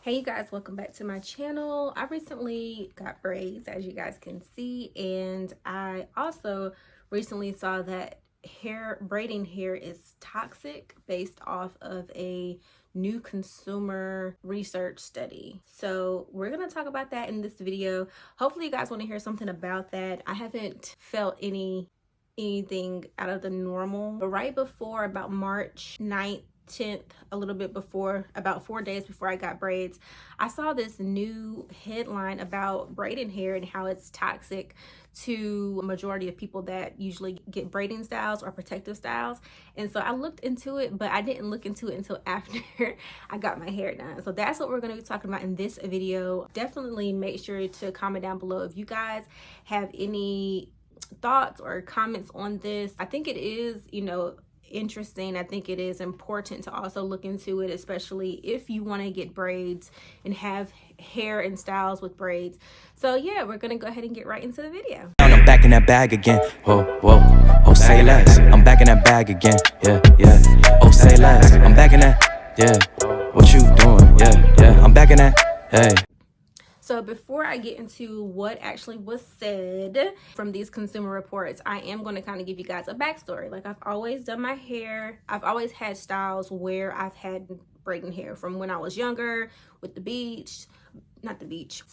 Hey you guys, welcome back to my channel. I recently got braids, as you guys can see, and I also recently saw that braiding hair is toxic based off of a new consumer research study. So we're gonna talk about that in this video. Hopefully you guys want to hear something about that. I haven't felt anything out of the normal, but right before about March 9th, 10th, a little bit before, about 4 days before I got braids, I saw this new headline about braiding hair and how it's toxic to a majority of people that usually get braiding styles or protective styles. And so I looked into it, but I didn't look into it until after I got my hair done. So that's what we're going to be talking about in this video. Definitely make sure to comment down below if you guys have any thoughts or comments on this. I think it is, interesting. I think it is important to also look into it, especially if you want to get braids and have hair and styles with braids. So yeah, we're gonna go ahead and get right into the video. I'm back in that bag again. Whoa, whoa. Oh, say less. I'm back in that bag again. Yeah, yeah. Oh, say less. I'm back in that. Yeah. What you doing? Yeah, yeah. I'm back in that. Hey. So before I get into what actually was said from these consumer reports, I am going to kind of give you guys a backstory. Like, I've always done my hair. I've always had styles where I've had braiding hair from when I was younger with the beach, not the beach,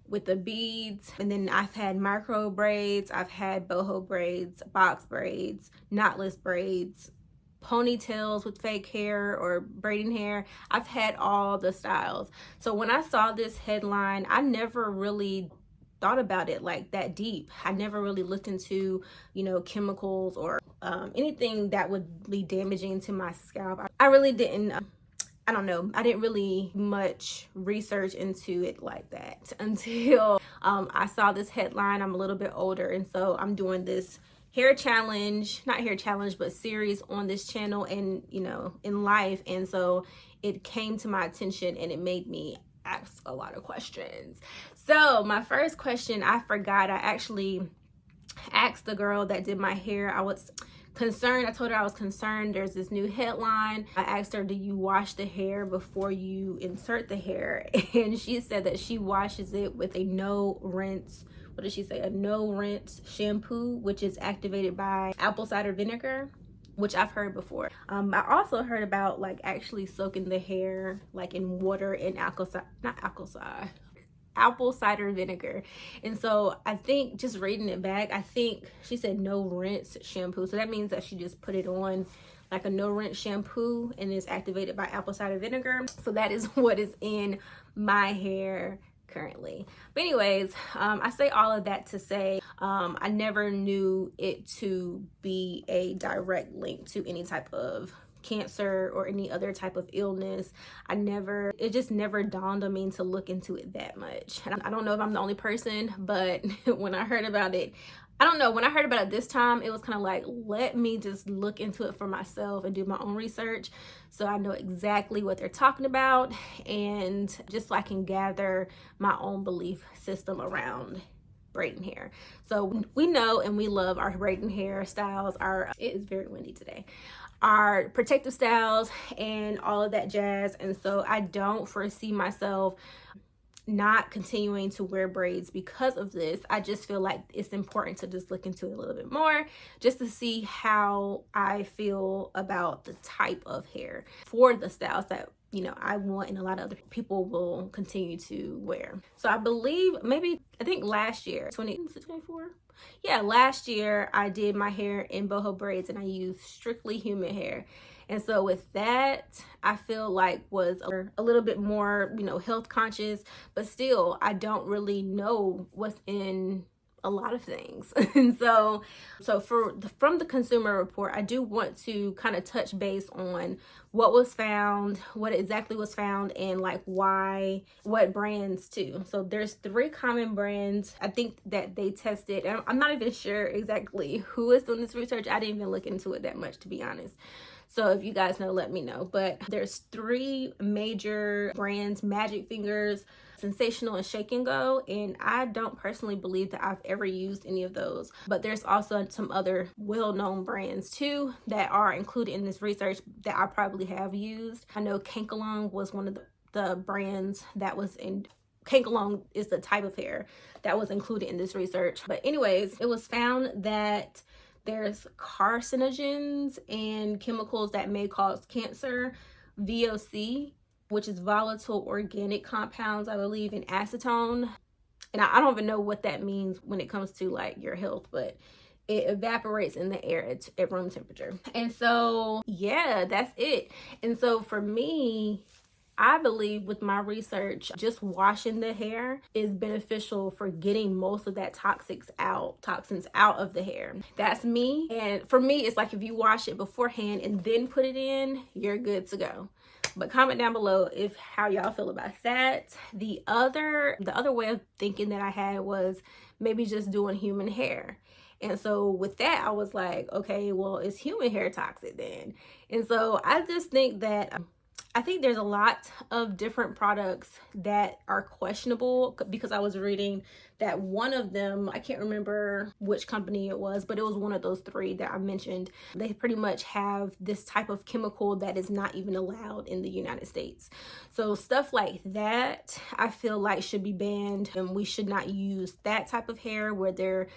with the beads. And then I've had micro braids. I've had boho braids, box braids, knotless braids, ponytails with fake hair or braiding hair. I've had all the styles. So when I saw this headline, I never really thought about it like that deep. I never really looked into, chemicals or anything that would be damaging to my scalp. I really didn't. I don't know. I didn't really much research into it like that until I saw this headline. I'm a little bit older, and so I'm doing this hair challenge, not hair challenge, but series on this channel and, in life. And so it came to my attention and it made me ask a lot of questions. So my first question, I forgot. I actually asked the girl that did my hair. I was concerned. I told her I was concerned. There's this new headline. I asked her, do you wash the hair before you insert the hair? And she said that she washes it with a no rinse, what did she say? A no rinse shampoo, which is activated by apple cider vinegar, which I've heard before. I also heard about like actually soaking the hair like in water and apple cider vinegar. And so I think just reading it back, I think she said no rinse shampoo. So that means that she just put it on like a no rinse shampoo and is activated by apple cider vinegar. So that is what is in my hair currently. But anyways, I say all of that to say I never knew it to be a direct link to any type of cancer or any other type of illness. It just never dawned on me to look into it that much. And I don't know if I'm the only person, but when I heard about it, I don't know, when I heard about it this time, it was kind of like, let me just look into it for myself and do my own research so I know exactly what they're talking about, and just so I can gather my own belief system around braiding hair. So we know and we love our braiding hair styles. It is very windy today. Our protective styles and all of that jazz. And so I don't foresee myself not continuing to wear braids because of this. I just feel like it's important to just look into it a little bit more just to see how I feel about the type of hair for the styles that I want and a lot of other people will continue to wear. So I believe I think last year, 2024? Yeah, last year I did my hair in boho braids and I used strictly human hair. And so with that, I feel like was a little bit more, health conscious, but still I don't really know what's in a lot of things. And so from the consumer report, I do want to kind of touch base on what was found, what exactly was found, and like why, what brands too. So there's 3 common brands. I think that they tested, and I'm not even sure exactly who is doing this research. I didn't even look into it that much, to be honest. So if you guys know, let me know. But there's 3 major brands: Magic Fingers, Sensational, and Shake and Go. And I don't personally believe that I've ever used any of those. But there's also some other well-known brands too that are included in this research that I probably have used. I know Kankalung was one of the the brands that was in. Kangalong is the type of hair that was included in this research. But anyways, it was found that there's carcinogens and chemicals that may cause cancer, VOC, which is volatile organic compounds, I believe, in acetone. And I don't even know what that means when it comes to like your health, but it evaporates in the air at room temperature. And so, yeah, that's it. And so for me, I believe with my research, just washing the hair is beneficial for getting most of that toxins out of the hair. That's me. And for me, it's like if you wash it beforehand and then put it in, you're good to go. But comment down below if how y'all feel about that. The other way of thinking that I had was maybe just doing human hair. And so with that, I was like, okay, well, is human hair toxic then? And so I just think that I think there's a lot of different products that are questionable, because I was reading that one of them, I can't remember which company it was, but it was one of those three that I mentioned. They pretty much have this type of chemical that is not even allowed in the United States. So stuff like that, I feel like should be banned, and we should not use that type of hair where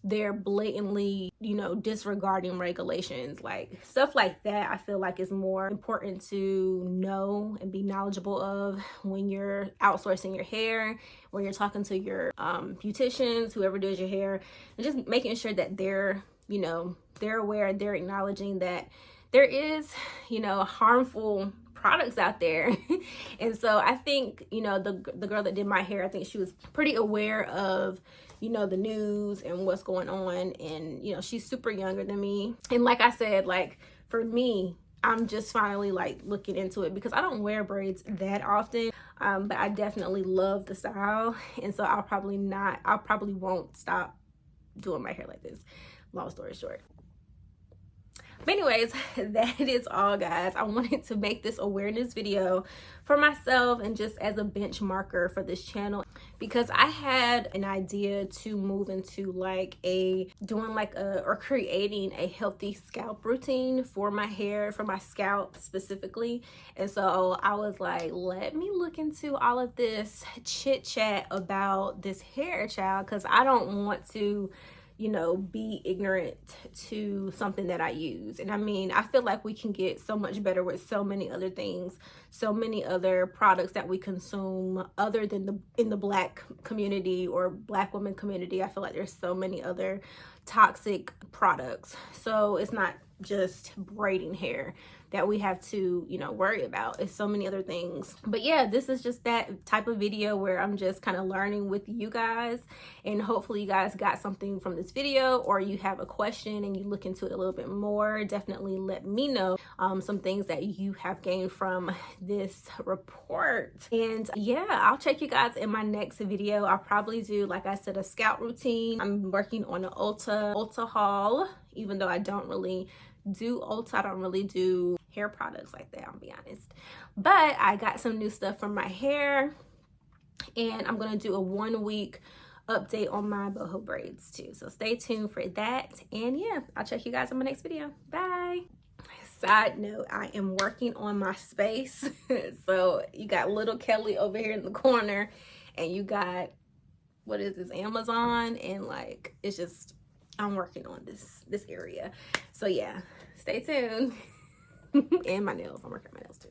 they're blatantly, you know, disregarding regulations. Like stuff like that, I feel like is more important to know and be knowledgeable of when you're outsourcing your hair, when you're talking to your beauticians, whoever does your hair, and just making sure that they're, you know, they're aware, they're acknowledging that there is, you know, harmful products out there. And so I think, you know, the girl that did my hair, I think she was pretty aware of, you know, the news and what's going on. And, you know, she's super younger than me. And like I said, like for me, I'm just finally like looking into it because I don't wear braids that often. But I definitely love the style. And so I probably won't stop doing my hair like this. Long story short. But anyways, that is all, guys. I wanted to make this awareness video for myself and just as a benchmarker for this channel, because I had an idea to move into like creating a healthy scalp routine for my hair, for my scalp specifically. And so I was like, let me look into all of this chit chat about this hair, child, because I don't want to, you know, be ignorant to something that I use. And I mean, I feel like we can get so much better with so many other things, so many other products that we consume other than in the Black community or Black women community. I feel like there's so many other toxic products. So it's not just braiding hair that we have to, you know, worry about. It's so many other things. But yeah, this is just that type of video where I'm just kind of learning with you guys, and hopefully you guys got something from this video, or you have a question and you look into it a little bit more. Definitely let me know some things that you have gained from this report. And yeah, I'll check you guys in my next video. I'll probably do, like I said, a scalp routine. I'm working on an Ulta haul, even though I don't really do Ulta. I don't really do hair products like that, I'll be honest. But I got some new stuff from my hair, and I'm gonna do a 1 week update on my boho braids too. So stay tuned for that. And yeah, I'll check you guys in my next video. Bye. Side note, I am working on my space. So you got little Kelly over here in the corner, and you got, what is this, Amazon, and like it's just, I'm working on this area. So yeah, stay tuned. And my nails, I'm working on my nails too.